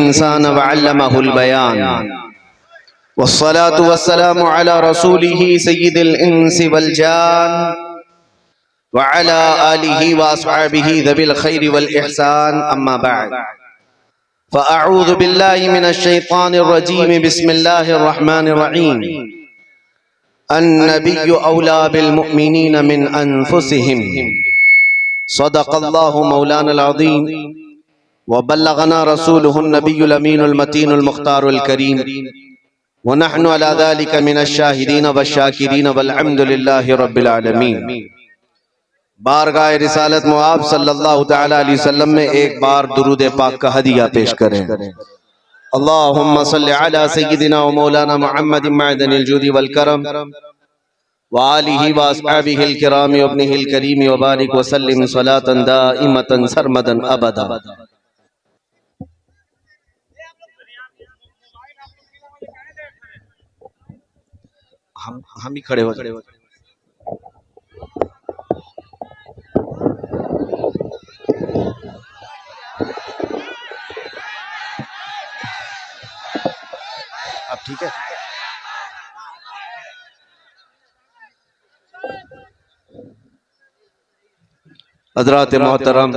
इंसान वअल्लमहुल बयान वस्सलातु वस्सलामु अला रसूलिही सय्यिदिल इंसि वल जान व अला आलिही व अस्हाबिही ज़िल खैरि वल इहसान अम्मा बअद फ़अऊज़ु बिल्लाहि मिनश शैतानिर रजीम बिस्मिल्लाहिर रहमानिर रहीम अन्नबिय्यु औला बिल मुअमिनीन मिन अनफुसिहिम सदक़ल्लाहु मौलानल अज़ीम व बल्लगना रसूलुहुन नबियुल अमीनुल मतीनुल मुख्तारुल करीम व नहनु अला ज़ालिका मिनश शाहिदीन वश्शाकिरीन वल हम्दुलिल्लाहि रब्बिल आलमीन। बारगाह रिसालत मुआब सल्लल्लाहु तआला अलैहि वसल्लम में एक बार दुरूद पाक का हदिया पेश करें। अल्लाहुम्मा सल्लि अला सय्यिदिना व मौलाना मुहम्मदिन मअदनिल जूदि वल करम व आलिही व अस्हाबिहिल किराम व इब्निहिल करीम व बारिक व सल्लिम सलातन दाइमतन सरमदन अबदा। हम ही खड़े हो जाए। अब ठीक है। हज़रात मोहतरम,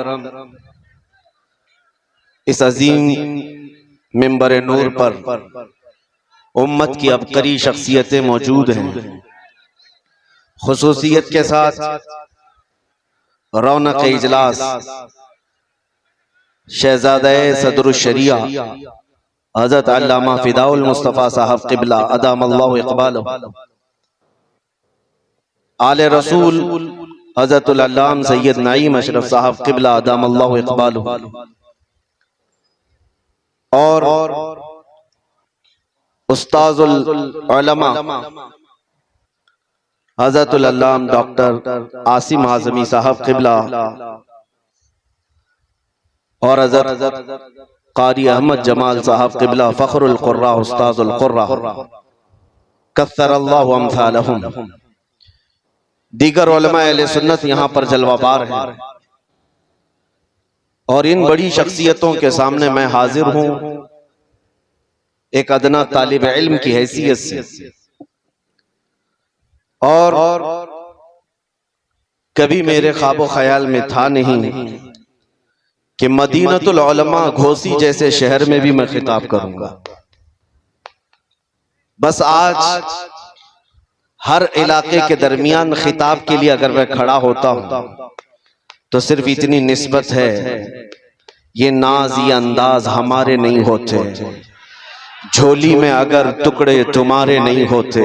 इस अजीम मिंबर नूर पर उम्मत की अबकरी शख्सियतें मौजूद हैं। खुसूसियत के साथ रौनक इजलास शहजादा सदरुल शरिया हज़रत अल्लामा फिदाउल मुस्तफ़ा साहब क़िबला अदामल्लाहु इक़बालहु, आले रसूल हज़रतुल अल्लाम सैयद नईम अशरफ साहब क़िबला अदामल्लाहु इक़बालहु और उस्ताजुल उलमा हज़रतुल अल्लाम डॉक्टर आसिम आज़मी साहब क़िबला और हज़रत क़ारी अहमद जमाल साहब क़िबला फ़ख्रुल क़ुर्रा उस्ताजुल क़ुर्रा कस्सरल्लाहु अम्सालहुम, दीगर उलमा अहले सुन्नत यहाँ पर जलवाबार हैं और इन बड़ी शख्सियतों के सामने मैं हाजिर हूँ एक अदना तालिब इल्म की हैसियत से। और कभी मेरे ख्वाबो ख्याल में था नहीं कि मदीनतुल उलमा घोसी जैसे शहर में भी मैं खिताब करूंगा। बस आज हर इलाके के दरमियान खिताब के लिए अगर मैं खड़ा होता हूं तो सिर्फ इतनी निस्बत है, ये नाज ये अंदाज हमारे नहीं होते, झोली में अगर टुकड़े तुम्हारे नहीं होते,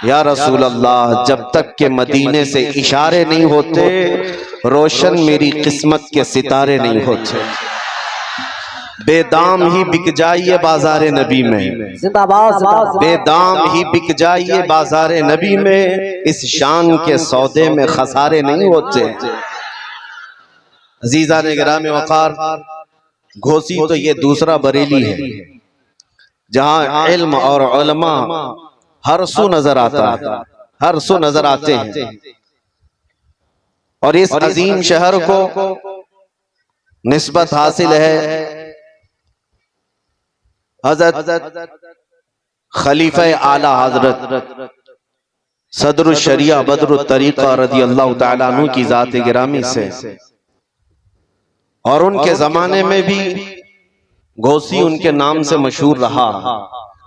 या रसूल अल्लाह जब तक के मदीने से इशारे नहीं होते रोशन मेरी किस्मत के सितारे नहीं होते। बेदाम ही बिक जाइए बाजारे नबी में, बेदाम ही बिक जाइए बाजारे नबी में, इस शान के सौदे में खसारे नहीं होते। अजीज़ान गिराम वक़ार, घोसी तो ये दूसरा बरेली है जहां इल्म और उलमा हर सू नजर आता है, हर सू नजर आते हैं। और इस अजीम शहर को निस्बत हासिल है हज़रत खलीफा आला हज़रत सदरुल शरिया बदरुल तरीक़ा रज़ियल्लाहु ताला अन्हु की ज़ात गिरामी से। और उनके जमाने में भी घोसी उनके नाम से मशहूर रहा,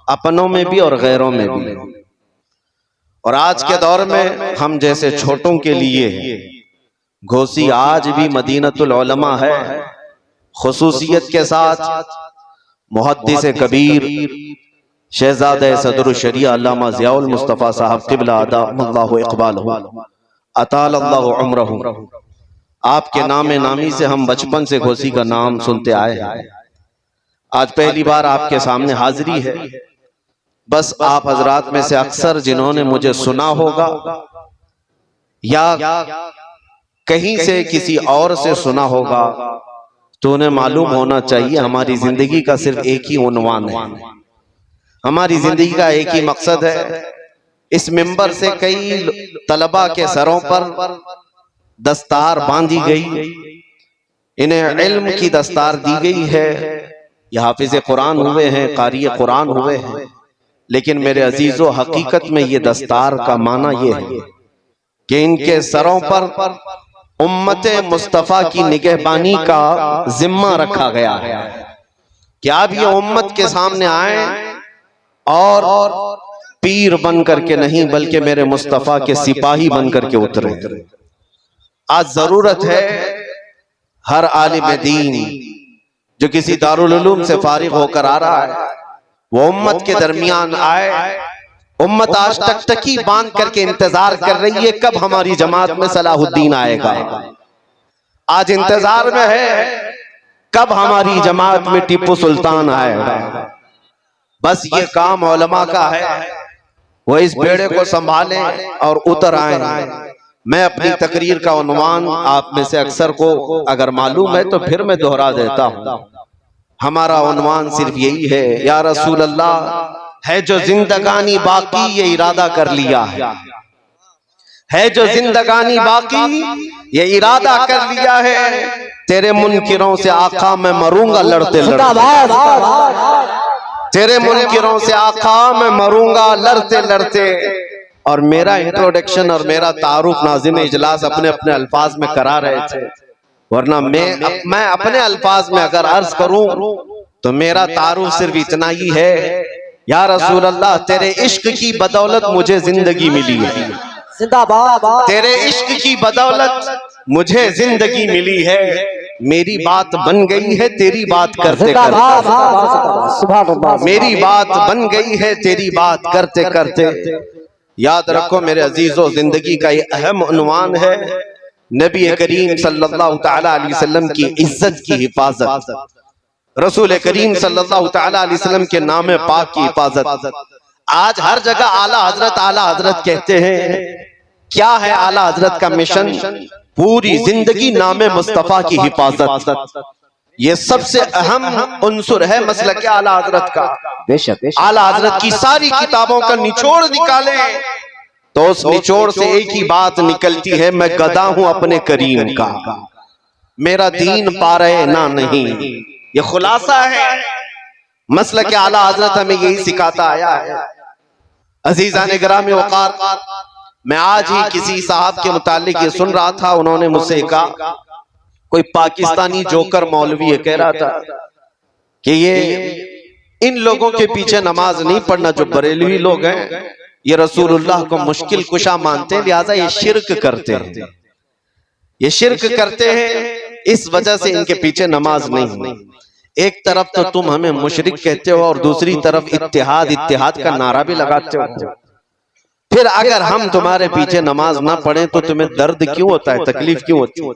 अपनों में भी और गैरों में भी। और आज के दौर में हम जैसे छोटों के लिए घोसी आज भी मदीनतुल उलमा है। खुसूसियत के साथ मुहद्दिस कबीर शहजादा सदरुल शरिया अल्लामा ज़ियाउल मुस्तफ़ा साहब क़िबला अदामल्लाहु इक़बालहु अतालल्लाहु उम्रहु, आपके नामे नामी से हम बचपन से घोसी का नाम सुनते आए हैं। आज पहली बार आपके सामने हाजिरी है। बस आप हजरात में से अक्सर जिन्होंने मुझे सुना होगा या कहीं से किसी और से सुना होगा तो उन्हें मालूम होना चाहिए हमारी जिंदगी का सिर्फ एक ही उन्वान है, हमारी जिंदगी का एक ही मकसद है। इस मिंबर से कई तलबा के सरों पर दस्तार बांधी गई, इन्हें इल्म की दस्तार दी गई है ये हाफिज कुरान हुए हैं, कारी कुरान हुए हैं, लेकिन मेरे अजीजों हकीकत में ये दस्तार का माना ये है कि इनके सरों पर उम्मत मुस्तफ़ा की निगहबानी का जिम्मा रखा गया है कि आप ये उम्मत के सामने आए और पीर बन करके नहीं बल्कि मेरे मुस्तफ़ा के सिपाही बन करके उतरे। आज जरूरत है हर आलिम दीन जो किसी दारुल उलूम से फारिग होकर आ रहा है वो उम्मत के दरमियान आए। उम्मत आज टकटकी बांध करके इंतजार कर रही है कब हमारी जमात में सलाहुद्दीन आएगा। आज इंतजार में है कब हमारी जमात में टीपू सुल्तान आएगा। बस ये काम उलमा का है, वो इस बेड़े को संभालें और उतर आए। मैं अपनी तकरीर का उन्वान आप में से अक्सर को अगर मालूम है तो फिर मैं दोहरा देता हूं। हमारा उन्वान सिर्फ यही है, या रसूल अल्लाह है जो जिंदगानी बाकी ये इरादा कर लिया है जो जिंदगानी बाकी ये इरादा कर लिया है, तेरे मुनकिरों से आका मैं मरूंगा लड़ते लड़ते, तेरे मुनकिरों से आका मैं मरूंगा लड़ते लड़ते। और मेरा इंट्रोडक्शन और मेरा तारुफ नाज़िम इजलास अपने अपने अल्फाज में करा रहे थे, वरना मैं अपने अल्फाज में अगर अर्ज करूं तो मेरा तारुफ सिर्फ इतना ही है, या रसूल अल्लाह तेरे इश्क की बदौलत मुझे जिंदगी मिली है, तेरे इश्क की बदौलत मुझे जिंदगी मिली है, मेरी बात बन गई है तेरी बात करते करते, मेरी बात बन गई है तेरी बात करते करते। याद रखो मेरे अजीजों, जिंदगी का ये अहम उन्वान है नबी करीम सल्लल्लाहु तआला अलैहि वसल्लम की इज्जत की हिफाजत, रसूल करीम सल्लल्लाहु तआला अलैहि वसल्लम के नाम पाक की हिफाजत। आज हर जगह आला हजरत कहते हैं। क्या है आला हजरत का मिशन? पूरी जिंदगी नामे मुस्तफा की हिफाजत। ये सबसे अहम उन्सुर है मसलक आला हजरत का। बेशक आला हजरत की सारी किताबों का निचोड़ निकालें तो उस निचोड़ से एक ही बात निकलती है, मैं गदा हूं अपने करीम का, मेरा दीन पा रहे ना नहीं। ये खुलासा है मसलक आला हजरत हमें यही सिखाता आया है। अजीजान गिरामी वक़ार, मैं आज ही किसी साहब के मुतालिक ये सुन रहा था, उन्होंने मुझसे कहा कोई पाकिस्तानी जोकर मौलवी कह रहा था कि ये इन लोगों के पीछे नमाज नहीं पढ़ना जो बरेलवी लोग हैं, ये रसूलुल्लाह को मुश्किल कुशा मानते हैं, लिहाजा ये शिर्क करते हैं, ये शिर्क करते हैं, इस वजह से इनके पीछे नमाज नहीं। एक तरफ तो तुम हमें मुशरिक कहते हो और दूसरी तरफ इत्तिहाद का नारा भी लगाते हो। फिर अगर हम तुम्हारे पीछे नमाज ना पढ़े तो तुम्हें दर्द क्यों होता है, तकलीफ क्यों होती है?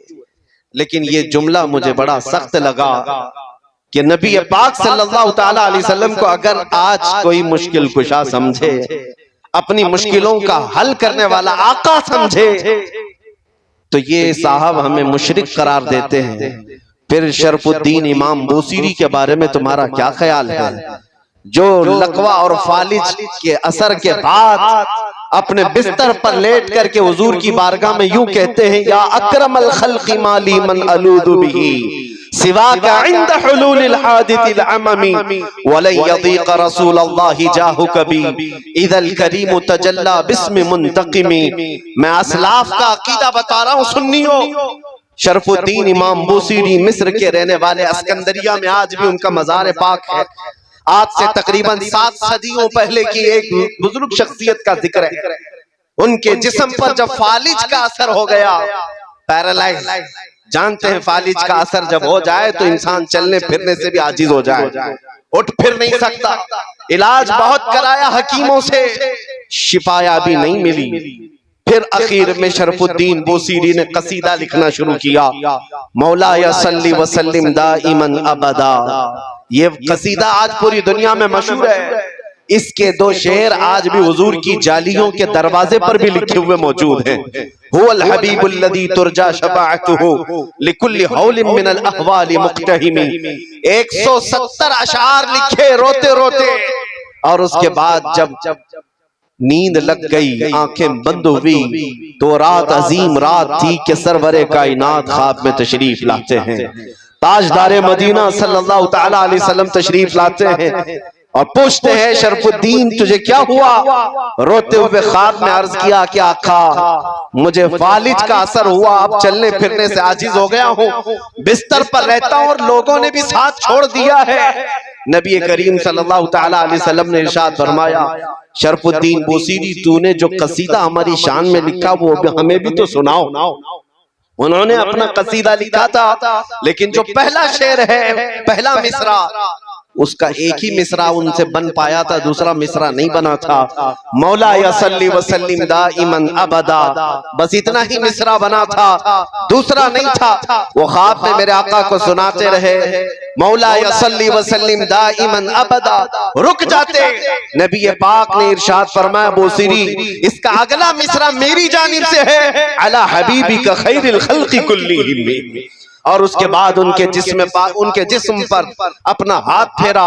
लेकिन ये जुमला मुझे बड़ा सख्त लगा कि नबी पाक सल्लल्लाहु तआला अलैहि वसल्लम को अगर आज कोई मुश्किल कुशा समझे, अपनी मुश्किलों का हल करने वाला आका समझे, तो ये साहब हमें मुशरिक करार देते हैं। फिर शरफुद्दीन इमाम बूसीरी के बारे में तुम्हारा क्या ख्याल है, जो लकवा और फालिज के असर के बाद अपने बिस्तर पर लेट करके हुजूर की बारगाह में यूं कहते हैं, या अकरमल खल्क़ि माली मन अलूदु बिही सिवाका इंद हुलूलिल हादिथिल अममी वलन यदीक रसूलल्लाहि जाहु कभी इदल करीम तजल्ला बिस्मि मुंतकिमी। मैं असलाफ का अकीदा बता रहा हूं सुन्नियों। शरफुद्दीन इमाम बूसीरी मिस्र के रहने वाले, अस्कंदरिया में आज भी उनका मज़ार पाक है। आज से तकरीबन 7 सदियों पहले की एक बुजुर्ग शख्सियत का जिक्र है। उनके जिस्म पर जब फालिज का असर हो गया, पैरालाइज, जानते हैं फालिज का असर जब हो जाए तो इंसान चलने फिरने से भी आजिज हो जाए, उठ फिर नहीं सकता। इलाज बहुत कराया हकीमों से, शिफाया भी नहीं मिली। फिर आखिर में शरफुद्दीन बूसीरी ने कसीदा लिखना शुरू किया, मौला या सल्ली व सल्लिम दाइमन अबदा। ये कसीदा आज पूरी दुनिया में मशहूर है। इसके 2 शेर आज भी हुजूर की जालियों के दरवाजे पर भी लिखे हुए मौजूद हैं। हुवल हबीबुल लज़ी तुरजा शफाअतुहु लिकुल्लि हौलिन मिनल अहवालि मुक्तहिमी। 170 अशआर लिखे रोते रोते, और उसके बाद जब नींद लग गई, आंखें बंद हुई, तो रात अजीम रात थी कि सरवरे कायनात ख्वाब में तशरीफ लाते हैं। ताजदार मदीना सल्लल्लाहु ताला अलैहि वसल्लम तशरीफ लाते हैं और पूछते हैं शरफुद्दीन तुझे क्या हुआ? रोते हुए ख्वाब में अर्ज किया कि आका मुझे फालिज का असर हुआ, अब चलने फिरने से आजिज हो गया हूँ, बिस्तर पर रहता हूँ और लोगों ने भी साथ छोड़ दिया है। नबी करीम सल्लल्लाहु ताला अलैहि वसल्लम ने इरशाद फरमाया, शरफुद्दीन बूसीरी तूने जो कसीदा हमारी शान में लिखा वो हमें भी तो सुनाओ। उन्होंने अपना कसीदा लिखा था, लेकिन जो पहला शेर है, पहला मिसरा, उसका एक ही मिसरा उनसे बन पाया था, दूसरा मिसरा नहीं बना था। मौला यसल्ली वसल्लिम दाइमन अबदा, बस इतना ही मिसरा बना था, दूसरा नहीं था। वो ख्वाब में मेरे आका को सुनाते रहे, मौला यसल्ली वसल्लिम दाइमन अबदा, रुक जाते। नबी पाक ने इरशाद फरमाया, बूसीरी इसका अगला मिसरा मेरी जानिब से है, अला हबीबी का खैरिल खल्क़ि कुल्लिहिम। और उसके बाद उनके जिस्म पर अपना हाथ फेरा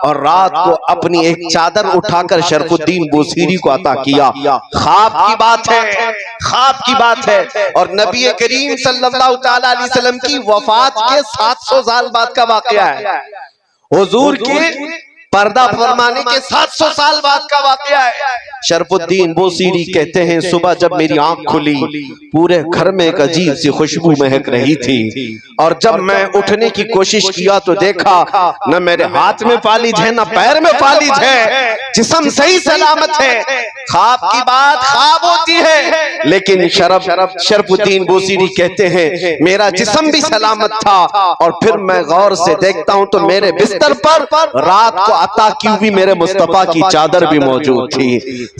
और रात को अपनी एक चादर उठाकर शरफुद्दीन बूसीरी को अता किया। ख्वाब की बात है, ख्वाब की बात है। और नबी करीम सल्लल्लाहु ताला अलैहि वसल्लम की वफात के 700 साल बाद का वाकया है। हुजूर के पर्दा फरमाने के 700 साल बाद का वाकया है। शरफुद्दीन बूसीरी कहते हैं, सुबह जब मेरी आंख खुली पूरे घर में एक अजीब सी खुशबू महक रही थी, और जब मैं उठने की कोशिश किया तो देखा न मेरे हाथ में फालिज है, न पैर में फालिज है, जिस्म सही सलामत है। ख्वाब की बात ख्वाब होती है, लेकिन शरफुद्दीन बूसीरी कहते हैं मेरा जिस्म भी सलामत था, और फिर मैं गौर से देखता हूं तो मेरे बिस्तर पर रात को अता की हुई मेरे मुस्तफा की चादर भी मौजूद थी।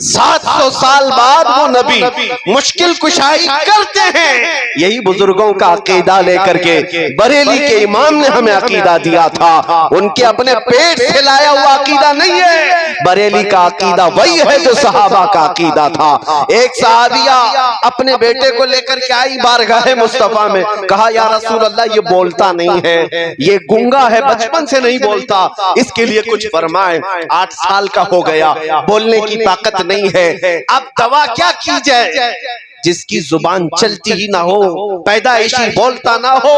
700 साल बाद वो नबी मुश्किल कुशाई करते हैं। यही बुजुर्गों का अकीदा लेकर के बरेली के इमाम ने हमें अकीदा दिया था, उनके अपने पेट से लाया हुआ अकीदा नहीं है। बरेली का अकीदा वही है जो सहाबा का अकीदा था। एक सहाबिया अपने बेटे को लेकर के आई बारगाह मुस्तफा में, कहा या रसूल अल्लाह ये बोलता नहीं है, ये गूंगा है, बचपन से नहीं बोलता, इसके लिए कुछ फरमाए। 8 साल का हो गया, बोलने की ताकत नहीं है, अब दवा क्या की जाए? जिसकी जुबान चलती ही ना हो, पैदाइशी बोलता ना हो।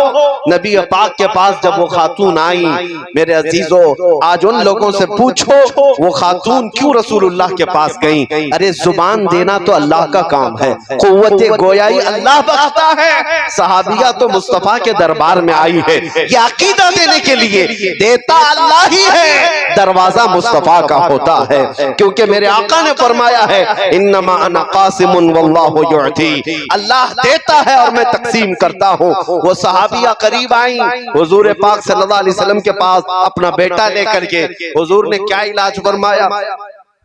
नबी पाक के पास जब वो खातून आई, मेरे अजीजों आज उन लोगों से पूछो वो खातून क्यों रसूलुल्लाह के पास गई? अरे जुबान देना तो अल्लाह का काम है, कुव्वत गोयाई अल्लाह बख्शता है। सहाबिया तो मुस्तफा के दरबार में आई है ये अकीदा देने के लिए, देता अल्लाह ही है, दरवाजा मुस्तफा का होता है, क्योंकि मेरे आका ने फरमाया है इन्नमा अना कासिमुन वल्लाहु युअती, अल्लाह देता है और मैं तकसीम करता हूँ। वो सहाबिया करीब आई हुजूर पाक सल्लल्लाहु अलैहि वसल्लम के पास अपना बेटा लेकर के, हुजूर ने क्या इलाज फरमाया?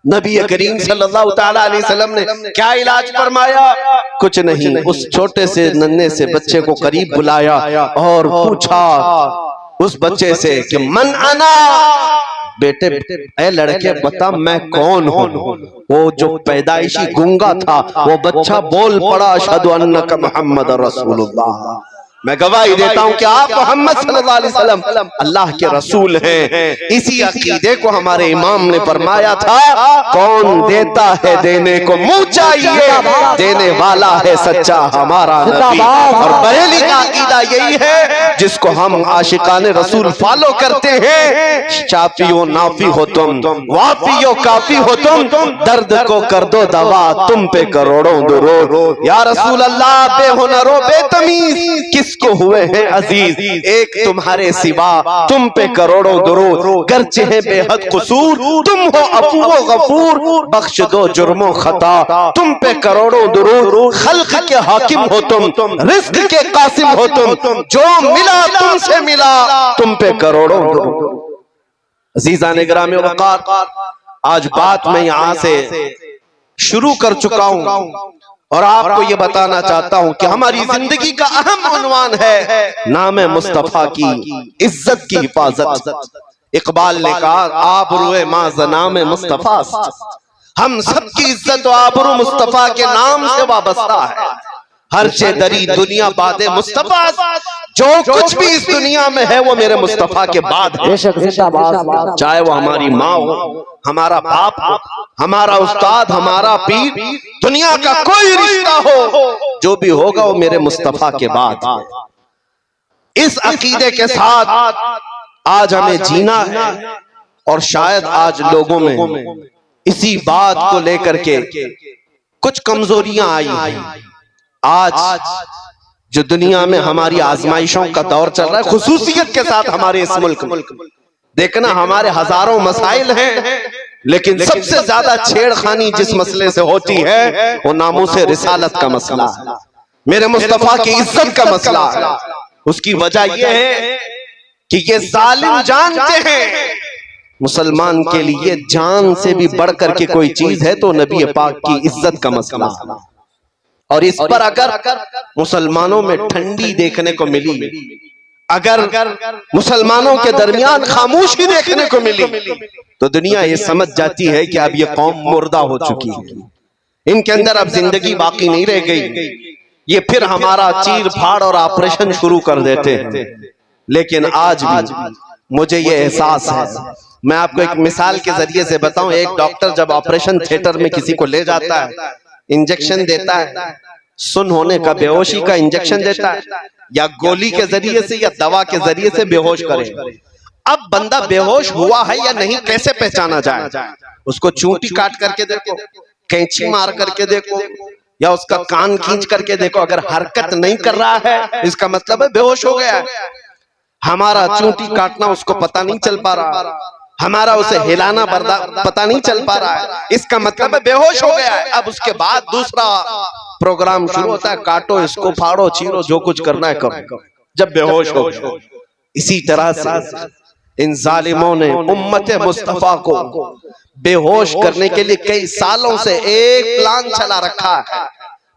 नबी करीम सल्लल्लाहु ताला अलैहि वसल्लम ने क्या इलाज फरमाया? कुछ नहीं, उस छोटे से नन्हे से बच्चे को करीब बुलाया और पूछा उस बच्चे से कि मन अना, बेटे ए लड़के बता मैं कौन हूँ? वो जो पैदाइशी गूंगा था वो बच्चा बोल पड़ा अशहदु अन्नका मुहम्मद रसूलुल्लाह, मैं गवाही देता हूं कि आप मोहम्मद सल्लल्लाहु अलैहि वसल्लम अल्लाह के रसूल हैं। इसी अकीदे को हमारे इमाम ने फरमाया था, कौन देता है देने को मुंह चाहिए, देने वाला है सच्चा हमारा नबी। और बरेली का अकीदा यही है जिसको हम आशिकाने रसूल फॉलो करते हैं। शाफियो नाफी हो तुम, वाफियो काफी हो तुम, दर्द को कर दो दवा तुम पे करोड़ों दुरूद। या रसूल अल्लाह बेहुनरो बेतमीज किसको हुए हैं अजीज, एक तुम्हारे सिवा तुम पे करोड़ों दुरूद। गर्चे है बेहद कसूर तुम हो अफू व गफूर, बख्श दो जुर्मो खता तुम पे करोड़ों दुरूद। खल्क के हाकिम हो तुम, रिज़्क के कासिम हो तुम, जो मिला तुमसे मिला तुम पे करोड़ों दुरूद। अजीज़ान गिरामी वक़ार, आज बात मैं यहाँ से शुरू कर चुका हूँ और आपको ये बताना चाहता हूं कि हमारी जिंदगी का अहम उन्वान है नाम मुस्तफा की इज्जत की हिफाजत। इकबाल ने कहा आबरूए मां ज़नाम मुस्तफा, हम सबकी इज्जत और आबरू मुस्तफा के नाम से वाबस्ता है। हर चे दरी दुनिया बादे मुस्तफा, जो कुछ भी इस दुनिया में है वो मेरे मुस्तफा के बाद है। चाहे वो हमारी माँ हो, हमारा बाप हो, हमारा उस्ताद, हमारा पीर, दुनिया का कोई रिश्ता हो, जो भी होगा वो मेरे मुस्तफा के बाद है। इस अकीदे के साथ आज हमें जीना है। और शायद आज लोगों में इसी बात को लेकर के कुछ कमजोरियां आई हैं। आज जो दुनिया में हमारी आजमाइशों का दौर चल रहा है, खुसूसियत के साथ हमारे इस मुल्क में देखना, हमारे हजारों मसाइल हैं, लेकिन सबसे ज्यादा छेड़खानी जिस मसले से होती है वो नामूसे रिसालत का मसला है, मेरे मुस्तफा की इज्जत का मसला है। उसकी वजह यह है कि ये जालिम जानते हैं मुसलमान के लिए जान से भी बढ़कर के कोई चीज है तो नबी पाक की इज्जत का मसला। और इस पर अगर मुसलमानों में ठंडी देखने को मिली, अगर मुसलमानों के दरमियान खामोशी देखने को मिली, तो दुनिया ये समझ जाती है कि अब ये कौम मुर्दा हो चुकी है, इनके अंदर अब जिंदगी बाकी नहीं रह गई। ये फिर हमारा चीर फाड़ और ऑपरेशन शुरू कर देते हैं। लेकिन आज भी मुझे ये एहसास है, मैं आपको एक मिसाल के जरिए से बताऊं। एक डॉक्टर जब ऑपरेशन थिएटर में किसी को ले जाता है, इंजेक्शन देता है, सुन होने का, बेहोशी का इंजेक्शन देता है, या गोली के जरिए से या दवा के जरिए से बेहोश करे। अब बंदा बेहोश हुआ है या नहीं कैसे पहचाना जाए? उसको चूंटी काट करके देखो, कैंची मार करके देखो, या उसका कान खींच करके देखो। अगर हरकत नहीं कर रहा है इसका मतलब है बेहोश हो गया है। हमारा चूंटी काटना उसको पता नहीं चल पा रहा, हमारा उसे हिलाना पता नहीं चल पा रहा है, इसका मतलब है बेहोश हो गया है। अब उसके बाद दूसरा प्रोग्राम शुरू होता है, काटो इसको, फाड़ो, चीरो, जो कुछ करना है करो, जब बेहोश हो गया। इसी तरह से इन जालिमों ने उम्मत मुस्तफा को बेहोश करने के लिए कई सालों से एक प्लान चला रखा है।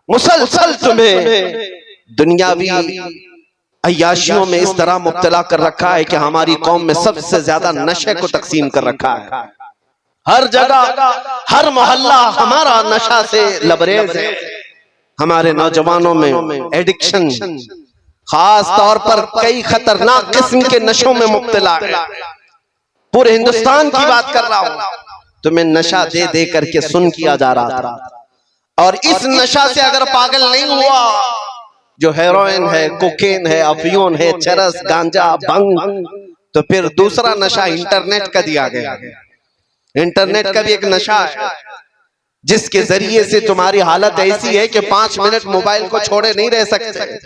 मुसलसल तुम्हें दुनियावी अय्याशियों में इस तरह मुब्तला कर रखा है कि हमारी कौम में सबसे ज्यादा नशे को तकसीम कर रखा है। हर जगह, हर मोहल्ला हमारा नशा से लबरेज है। हमारे नौजवानों में एडिक्शन, खास तौर पर कई खतरनाक किस्म के नशों में मुब्तला है। पूरे हिंदुस्तान की बात कर रहा हूं, तुम्हें नशा दे दे करके सुन किया जा रहा था। और इस नशा से अगर पागल नहीं हुआ, जो हेरोइन है, कोकेन है, अफीम है, चरस, गांजा, भंग, तो फिर दूसरा नशा इंटरनेट का दिया गया। इंटरनेट का भी एक नशा है जिसके जरिए से तुम्हारी हालत ऐसी है कि 5 मिनट मोबाइल को छोड़े नहीं रह सकते।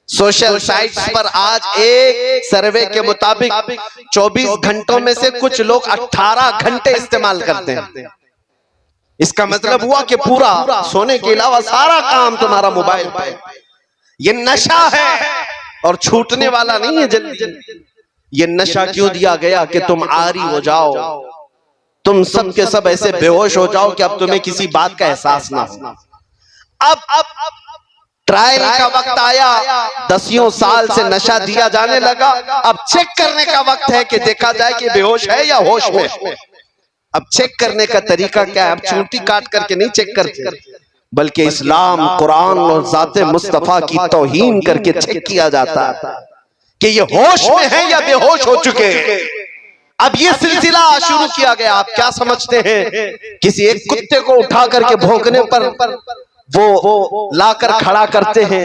सोशल साइट्स पर आज एक सर्वे के मुताबिक 24 घंटों में से कुछ लोग 18 घंटे इस्तेमाल करते हैं। इसका मतलब हुआ कि पूरा सोने के अलावा सारा काम तुम्हारा मोबाइल पे। ये नशा है और छूटने वाला नहीं है जल्दी। ये नशा क्यों दिया गया कि तुम आरी हो जाओ, तुम सब के सब ऐसे बेहोश हो जाओ कि अब तुम्हें किसी बात का एहसास ना हो। अब ट्रायल का वक्त आया, 10 साल से नशा दिया जाने लगा। अब चेक करने का वक्त है कि देखा जाए कि बेहोश है या होश में। अब चेक करने का तरीका क्या है? अब चूंटी काट करके नहीं चेक करते, बल्कि इस्लाम, कुरान और ज़ाते मुस्तफा की तौहीन करके चेक किया जाता है कि ये होश में है या बेहोश हो चुके हैं। अब ये सिलसिला शुरू किया गया। आप क्या समझते हैं? किसी एक कुत्ते को उठा करके भौंकने पर वो लाकर खड़ा करते हैं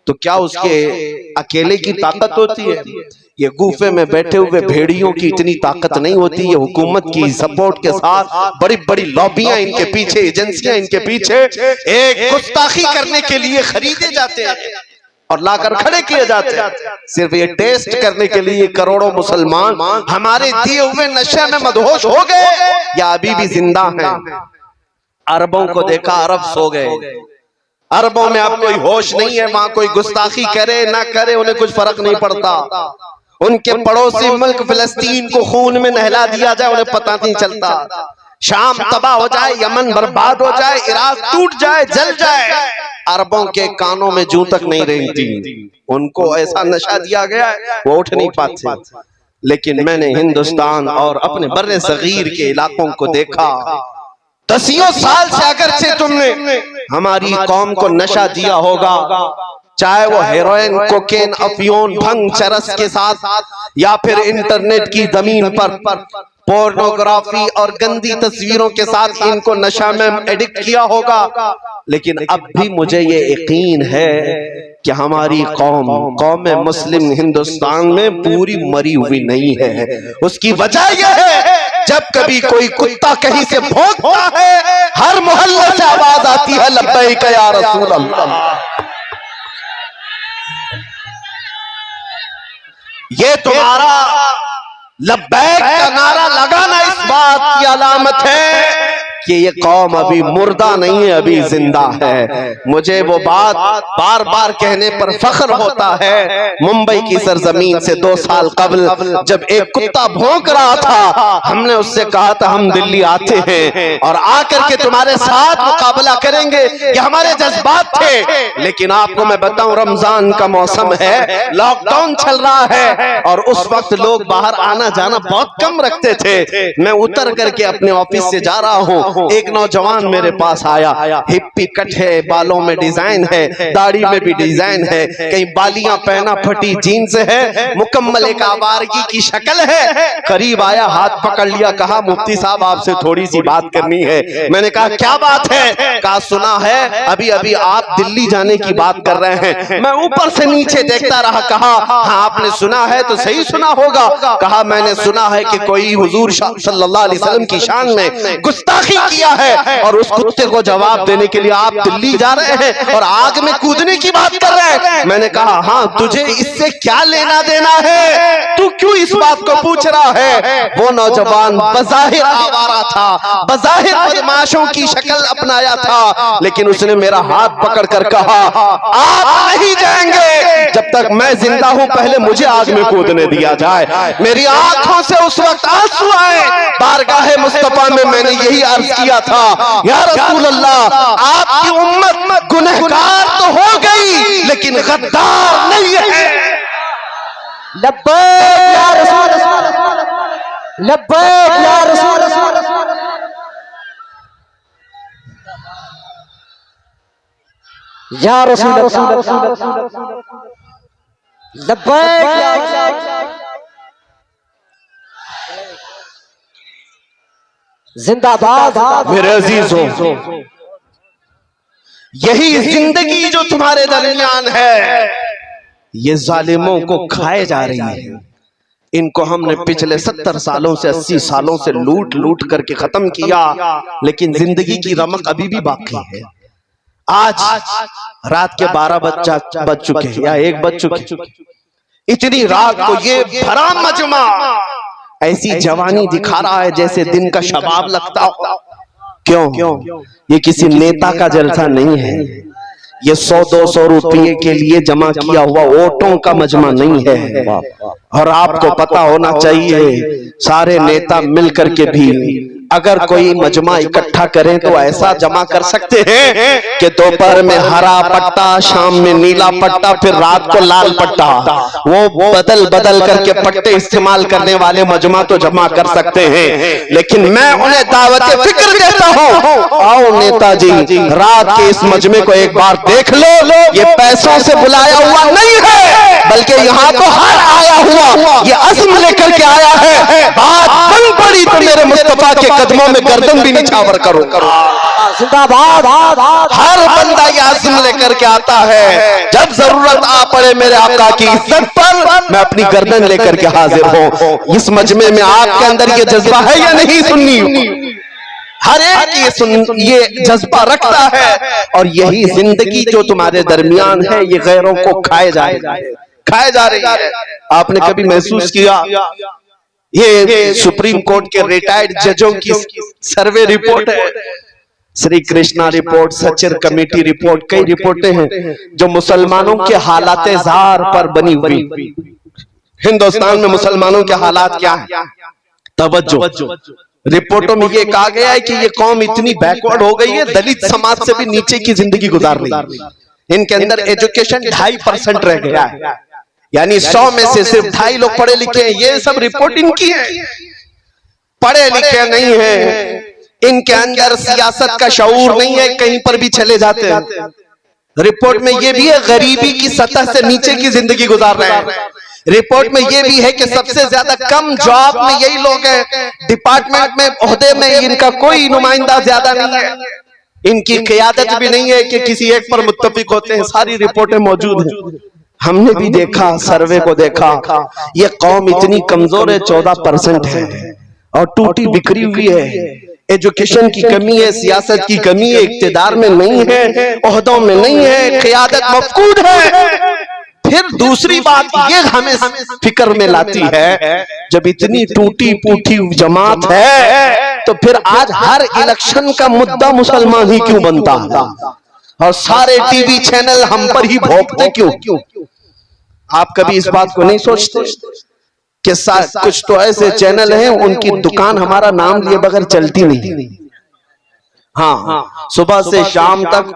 तो क्या उसके अकेले की ताकत होती है? ये गुफे में बैठे हुए भेड़ियों की इतनी ताकत नहीं होती। ये हुकूमत की सपोर्ट के साथ बड़ी बड़ी लॉबियां इनके पीछे, एजेंसियां इनके पीछे एक गुस्ताखी करने के लिए खरीदे जाते हैं और लाकर खड़े किए जाते हैं, सिर्फ ये टेस्ट करने के लिए। करोड़ों मुसलमान हमारे दिए हुए नशे में मदहोश हो गए या अभी भी जिंदा हैं। अरबों को देखा, अरब सो गए। अरबों में अब कोई होश नहीं है, वहां कोई गुस्ताखी करे ना करे उन्हें कुछ फर्क नहीं पड़ता। उनके पड़ोसी मुल्क फिलिस्तीन को खून में नहला दिया जाए उन्हें पता नहीं चलता। शाम तबाह हो जाए, यमन बर्बाद हो जाए, इराक टूट जाए, जल जाए, अरबों के कानों में जूं तक नहीं रहती। उनको ऐसा नशा दिया गया है वो उठ नहीं पाते। लेकिन मैंने हिंदुस्तान और अपने बर्रे सगीर के इलाकों को देखा। 10 साल से अगरचे तुमने हमारी कौम को नशा दिया होगा, चाहे वो हेरोइन, कोकेन, अफीम, भंग, चरस के साथ या फिर इंटरनेट की जमीन पर पोर्नोग्राफी और गंदी तस्वीरों के साथ इनको नशा में एडिक्ट किया होगा, लेकिन अब भी मुझे ये यकीन है कि हमारी कौम मुस्लिम हिंदुस्तान में पूरी मरी हुई नहीं है। उसकी वजह यह है, जब कभी कोई कुत्ता कहीं से भौंकता है, हर मोहल्ले से आवाज आती है लब्बैक या रसूल अल्लाह। ये तुम्हारा लब्बैक का नारा लगाना इस बात की अलामत है कि ये कौम अभी मुर्दा नहीं है, अभी जिंदा है। मुझे वो बात बार बार कहने पर फख्र होता है। मुंबई की सरजमीन से 2 साल कबल जब एक कुत्ता भौंक रहा था, हमने उससे कहा था हम दिल्ली आते हैं और आकर के तुम्हारे साथ मुकाबला करेंगे, ये हमारे जज्बात थे। लेकिन आपको मैं बताऊं, रमजान का मौसम है, लॉकडाउन चल रहा है और उस वक्त लोग बाहर आना जाना बहुत कम रखते थे। मैं उतर करके अपने ऑफिस से जा रहा हूँ, एक नौजवान मेरे पास आया, हिप्पी कट है, बालों में डिजाइन है, दाढ़ी में भी डिजाइन है, कहीं बालियां पहना, फटी जीन्स है, मुकम्मल एक आवारगी की शक्ल है। करीब आया, हाथ पकड़ लिया, कहा मुफ्ती साहब आपसे थोड़ी सी बात करनी है। मैंने कहा क्या बात है? कहा सुना है अभी अभी आप दिल्ली जाने की बात कर रहे हैं। मैं ऊपर से नीचे देखता रहा, कहा हाँ आपने सुना है तो सही सुना होगा। कहा मैंने सुना है कि कोई हुजूर सल्लल्लाहु अलैहि वसल्लम की शान में गुस्ताखी किया है और उस कुत्ते को जवाब देने के लिए आप दिल्ली जा रहे हैं और आग में कूदने की बात कर रहे हैं। मैंने कहा हाँ, तुझे इससे क्या लेना देना है? तू क्यों इस बात को पूछ रहा है? वो नौजवान बज़ाहिर आवारा था, बज़ाहिर बदमाशों की शक्ल अपनाया था, लेकिन उसने मेरा हाथ पकड़ कर कहा आप नहीं जाएंगे जब तक मैं जिंदा हूं, पहले मुझे आग में कूदने दिया जाए। मेरी आंखों से उस वक्त आंसू आए। बारगाहे मुस्तफा में मैंने यही अर्ज किया था, या रसूल अल्लाह आपकी उम्मत गुनहगार तो हो गई लेकिन गद्दार नहीं है। लब्बैक या रसूल, लब्बैक या रसूल, या रसूल, लब्बैक या जिंदाबाद। मेरे अजीजों, यही जिंदगी जो तुम्हारे दरमियान है, ये जालिमों को खाए जा रही है। इनको हमने पिछले 70 सालों से 80 सालों से लूट लूट करके खत्म किया, लेकिन जिंदगी की रमक अभी भी बाकी है। आज रात के 12 बज चुके या 1 बज चुके, इतनी रात को ये भरा मजमा ऐसी जवानी दिखा रहा है जैसे दिन का शबाब लगता हो। क्यों? ये किसी नेता का जलसा नहीं है, ये 100-200 रुपये के लिए जमा किया हुआ वोटों का मजमा नहीं है। और आपको पता होना चाहिए, सारे नेता मिलकर के भी अगर कोई मजमा इकट्ठा करें तो ऐसा जमा कर सकते हैं कि दोपहर में हरा पट्टा, शाम में नीला पट्टा, फिर रात को लाल पट्टा, वो बदल बदल करके पट्टे इस्तेमाल करने वाले मजमा तो जमा कर सकते हैं। लेकिन मैं उन्हें दावत फिक्र देता हूँ, आओ नेताजी रात के इस मजमे को एक बार देख लो। ये पैसों से बुलाया हुआ नहीं है, बल्कि यहाँ तो हर आया हुआ ये अज़्म लेकर के आया है। बात बन पड़ी तो मेरे मुस्तफा के कदमों में गर्दन भी निछावर करो। जिंदाबाद। हर बंदा ये अज़्म लेकर के आता है, जब जरूरत आ पड़े मेरे आका की इज्जत पर, मैं अपनी गर्दन लेकर के हाजिर हूँ। इस मजमे में आपके अंदर ये जज्बा है या नहीं? सुन्नी हर एक ये जज्बा रखता है, और यही जिंदगी जो तुम्हारे दरमियान है ये गैरों को खाए जा रही है। आपने कभी महसूस किया, ये सुप्रीम कोर्ट के रिटायर्ड जजों की सर्वे रिपोर्ट है, Sri Krishna report, Sachar committee report, कई रिपोर्टें हैं जो मुसलमानों के हालात ज़ार पर बनी हुई। हिंदुस्तान में मुसलमानों के हालात क्या है? तवज्जो, रिपोर्टों में ये कहा गया है कि ये कौम इतनी बैकवर्ड हो गई है, दलित समाज से भी नीचे की जिंदगी गुजार रही है। इनके अंदर एजुकेशन 2.5% रह गया है, यानी 100 में से सिर्फ 2.5 लोग पढ़े लिखे हैं। ये सब रिपोर्ट इनकी है, पढ़े लिखे नहीं है, इनके अंदर सियासत का शऊर नहीं है, कहीं पर भी चले जाते हैं। रिपोर्ट में ये भी है गरीबी की सतह से नीचे की जिंदगी गुजार रहे हैं। रिपोर्ट में ये भी है कि सबसे ज्यादा कम जॉब में यही लोग हैं, डिपार्टमेंट में ओहदे में इनका कोई नुमाइंदा ज्यादा नहीं है, इनकी क़ियादत भी नहीं है कि किसी एक पर मुत्तफिक होते हैं। सारी रिपोर्टें मौजूद हैं, हमने भी देखा, सर्वे को देखा। ये कौम इतनी कमजोर है, 14% है और टूटी बिखरी हुई है। एजुकेशन की कमी है, सियासत की कमी है, इक्तिदार में नहीं है, ओहदों में नहीं है, क़ियादत मफकूद है। फिर दूसरी बात ये हमें फिक्र में लाती है, जब इतनी टूटी फूटी जमात है तो फिर आज हर इलेक्शन का मुद्दा मुसलमान ही क्यों बनता है और सारे टीवी चैनल हम पर ही भोंकते क्यों? आप कभी इस बात को नहीं सोचते कि कुछ तो ऐसे चैनल हैं उनकी दुकान हमारा नाम लिए बगैर चलती नहीं। हाँ, सुबह से शाम तक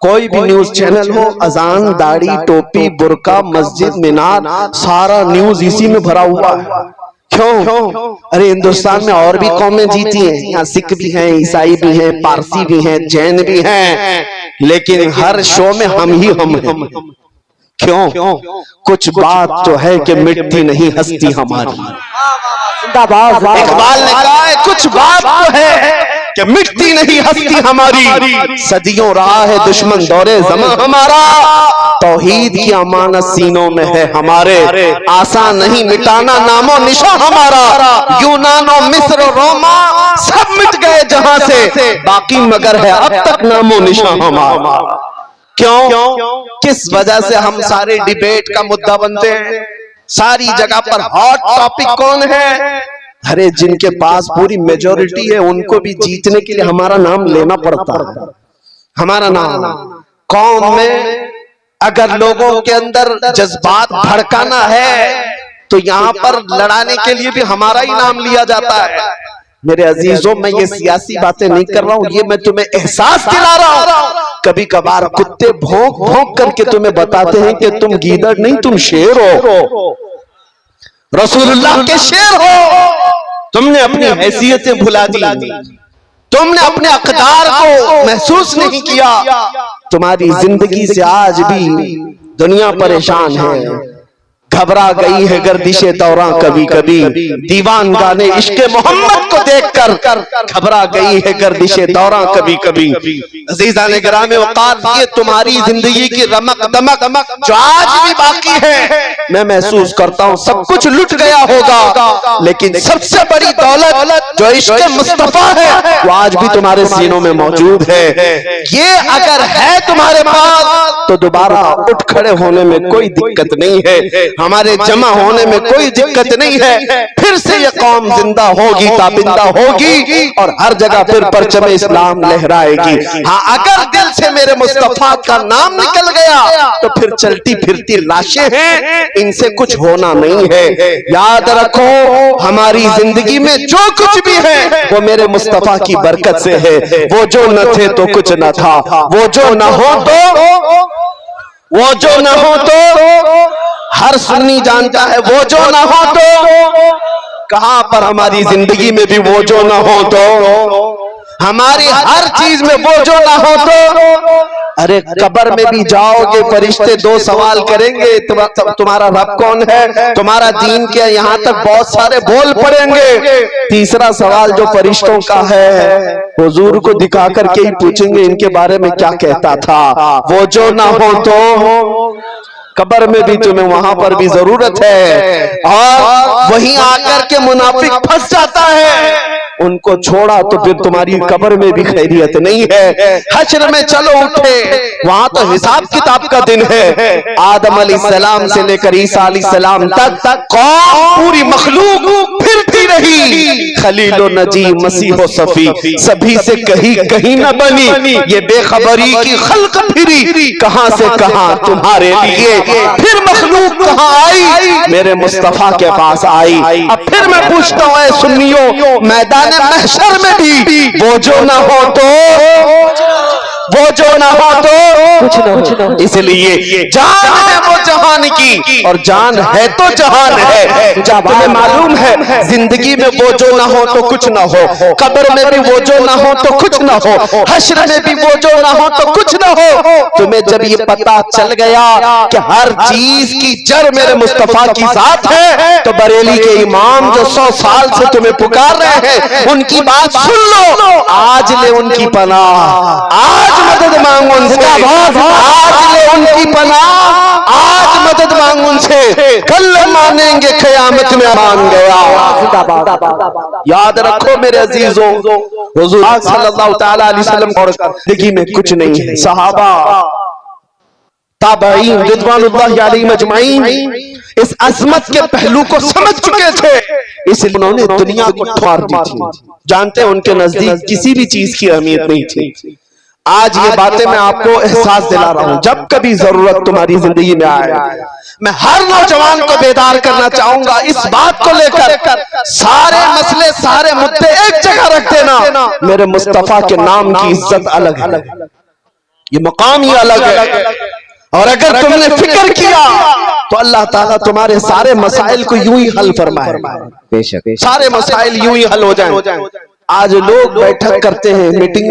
कोई भी न्यूज चैनल हो, अजान, दाढ़ी, टोपी, बुर्का, मस्जिद, मीनार, सारा न्यूज इसी में भरा हुआ है। क्यों? अरे हिंदुस्तान में और भी कौमें जीती हैं, यहाँ सिख भी हैं, ईसाई भी हैं, पारसी भी हैं, जैन भी हैं, लेकिन हर शो में हम हैं। क्यों? कुछ बात तो है कि मिटती नहीं हस्ती हमारी। इकबाल ने कहा है कुछ बात तो है कि मिटती नहीं हस्ती हमारी, सदियों रहा है दुश्मन दौरे ज़मां हमारा, तौहीद की अमानत सीनों में है हमारे, आसान नहीं मिटाना नामो निशा हमारा, यूनानो मिस्र रोमा सब मिट गए जहां से, बाकी मगर है अब तक नामो निशा हमारा। क्यों? किस वजह से हम सारे डिबेट का मुद्दा बनते हैं? सारी जगह पर हॉट टॉपिक कौन है? अरे जिनके पास पूरी मेजॉरिटी है उनको भी जीतने के लिए हमारा नाम लेना पड़ता है। हमारा नाम कौम में अगर लोगों के अंदर जज्बात भड़काना है तो यहाँ पर लड़ाने के लिए भी हमारा ही नाम लिया जाता है। मेरे अजीजों, मैं ये सियासी बातें नहीं कर रहा हूँ, ये मैं तुम्हें एहसास दिला रहा हूँ। कभी कभार कुत्ते भौंक भौंक करके तुम्हें बताते हैं कि तुम गीदड़ नहीं, तुम शेर हो, रसूलुल्लाह के शेर हो। तुमने अपनी हैसियतें भुला दी, तुमने अपने अक़दार को महसूस नहीं किया। तुम्हारी जिंदगी से आज भी दुनिया परेशान है, घबरा गई है गर्दिशे दौरां कभी कभी, दीवान गाने इश्क़े मोहम्मद को देखकर घबरा गई है गर्दिशे दौरां कभी कभी। अज़ीज़ान गिराम वक़ार, ये तुम्हारी जिंदगी की रमक दमक जो आज भी बाकी है, मैं महसूस करता हूँ सब कुछ लुट गया होगा, लेकिन सबसे बड़ी दौलत जो इश्क़े मुस्तफ़ा है वो आज भी तुम्हारे सीनों में मौजूद है। ये अगर है तुम्हारे पास तो दोबारा उठ खड़े होने में कोई दिक्कत नहीं है, हमारे जमा होने में कोई दिक्कत नहीं है। फिर से ये कौम जिंदा होगी, ताबिंदा होगी और हर जगह फिर परचम इस्लाम लहराएगी। हाँ, अगर दिल से मेरे मुस्तफा का नाम निकल गया तो फिर चलती फिरती लाशें हैं, इनसे कुछ होना नहीं है। याद रखो, हमारी जिंदगी में जो कुछ भी है वो मेरे मुस्तफा की बरकत से है। वो जो न थे तो कुछ न था, वो जो न हो तो हर सुन्नी जानता है, वो जो ना हो तो कहां पर हमारी जिंदगी में भी वो जो ना हो तो, हमारी हर चीज में वो जो ना हो तो। अरे कब्र में भी जाओगे, फरिश्ते दो सवाल करेंगे, तुम्हारा रब कौन है, तुम्हारा दीन क्या, यहाँ तक बहुत सारे बोल पड़ेंगे। तीसरा सवाल जो फरिश्तों का है, हुजूर को दिखा करके ही पूछेंगे इनके बारे में क्या कहता था। वो जो ना हो तो कब्र में भी तुम्हें वहां पर भी जरूरत है, और वहीं आकर के मुनाफिक फंस जाता है। उनको छोड़ा तो फिर तुम्हारी कब्र में भी खैरियत नहीं है। हश्र में चलो उठे, वहां तो हिसाब किताब का दिन है। आदम अलैहिस्सलाम से लेकर ईसा अलैहिस्सलाम तक कौम पूरी मखलूक फिरती रही, खलीलो नजी मसीहो सफी सभी से कहीं न बनी, ये बेखबरी की खल्क फिरी कहां से कहां तुम्हारे लिए। फिर मखलूक कहां आई, मेरे मुस्तफा के पास आई। अब फिर मैं पूछता हूं ऐ सुन्नियों, मैदान महशर में भी वो जो ना हो तो, वो जो ना हो तो कुछ न हो। इसलिए जान है वो जहान की और जान है तो जहान है। तुम्हें मालूम है जिंदगी में वो जो ना हो तो कुछ ना हो, कब्र में भी वो जो ना हो तो कुछ ना हो, हश्र में भी वो जो ना हो तो कुछ ना हो। तुम्हें जब ये पता चल गया कि हर चीज की जड़ मेरे मुस्तफा की जात है, तो बरेली के इमाम जो 100 साल से तुम्हें पुकार रहे हैं उनकी बात सुन लो। आज ले उनकी पनाह, आज मदद मांगो उनसे, आज ले उनकी पनाह, आज मदद मांगो उनसे, कल मानेंगे क़यामत में मान गया। याद रखो मेरे अजीजों, हुजूर सल्लल्लाहु तआला अलैहि वसल्लम और जिंदगी में कुछ नहीं है। सहाबा ताबईन रिज़वानुल्लाहि अलैहिम अजमाइन इस अजमत के पहलू को समझ चुके थे, इसलिए उन्होंने दुनिया को ठुकरा दी थी। जानते हैं उनके नजदीक किसी भी चीज की अहमियत नहीं थी। आज ये बातें मैं आपको एहसास दिला रहा हूं, जब कभी जरूरत तुम्हारी जिंदगी में आए, मैं हर नौजवान को बेदार करना चाहूंगा इस बात को लेकर, सारे मसले सारे मुद्दे एक जगह रख देना। मेरे मुस्तफा के नाम की इज्जत अलग है, ये मकाम ही अलग है। और अगर तुमने फिक्र किया तो अल्लाह ताला तुम्हारे सारे मसाइल को यूं ही हल फरमाए, बेशक सारे मसाइल यूं ही हल हो जाएं। आज लोग बैठक करते हैं, मीटिंग